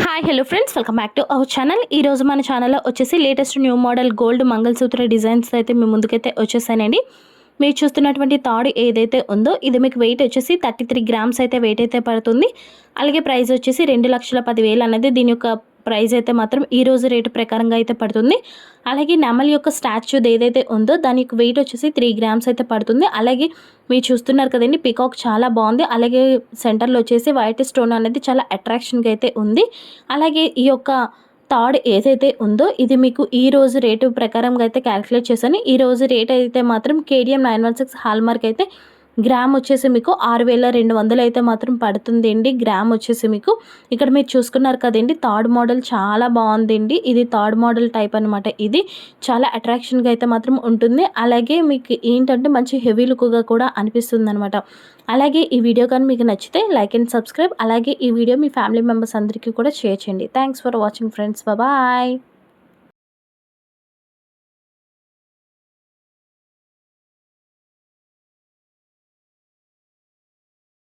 Hi hello friends, welcome back to our channel. ఈరోజు మన ఛానల్లో వచ్చేసి latest new model gold mangalsutra designs అయితే మీ ముందుకైతే వచ్చేసానండి. మీరు చూస్తున్నటువంటి తాడు ఏదైతే ఉందో ఇది మీకు వెయిట్ వచ్చేసి 33 గ్రామ్స్ అయితే వెయిట్ అయితే పడుతుంది. అలాగే ప్రైస్ వచ్చేసి 2,10,000 అనేది దీని యొక్క ప్రైస్ అయితే మాత్రం ఈ రోజు రేటు ప్రకారంగా అయితే పడుతుంది. అలాగే నెమలి యొక్క స్టాచ్యూది ఏదైతే ఉందో దాని యొక్క వెయిట్ వచ్చేసి 3 గ్రామ్స్ అయితే పడుతుంది. అలాగే మీరు చూస్తున్నారు కదండి, పికాక్ చాలా బాగుంది. అలాగే సెంటర్లో వచ్చేసి వైట్ స్టోన్ అనేది చాలా అట్రాక్షన్గా అయితే ఉంది. అలాగే ఈ యొక్క థర్డ్ ఏదైతే ఉందో ఇది మీకు ఈ రోజు రేటు ప్రకారంగా అయితే క్యాలిక్యులేట్ చేశాను. ఈ రోజు రేట్ అయితే మాత్రం కేడిఎం 916 హాల్మార్క్ అయితే గ్రామ్ వచ్చేసి మీకు 6,200 అయితే మాత్రం పడుతుంది అండి. గ్రామ్ వచ్చేసి మీకు ఇక్కడ మీరు చూసుకున్నారు కదండి, థర్డ్ మోడల్ చాలా బాగుందండి. ఇది థర్డ్ మోడల్ టైప్ అనమాట. ఇది చాలా అట్రాక్షన్గా అయితే మాత్రం ఉంటుంది. అలాగే మీకు ఏంటంటే మంచి హెవీ లుక్గా కూడా అనిపిస్తుంది అనమాట. అలాగే ఈ వీడియో కానీ మీకు నచ్చితే లైక్ అండ్ సబ్స్క్రైబ్. అలాగే ఈ వీడియో మీ ఫ్యామిలీ మెంబర్స్ అందరికీ కూడా షేర్ చేయండి. Thanks for watching friends. Bye.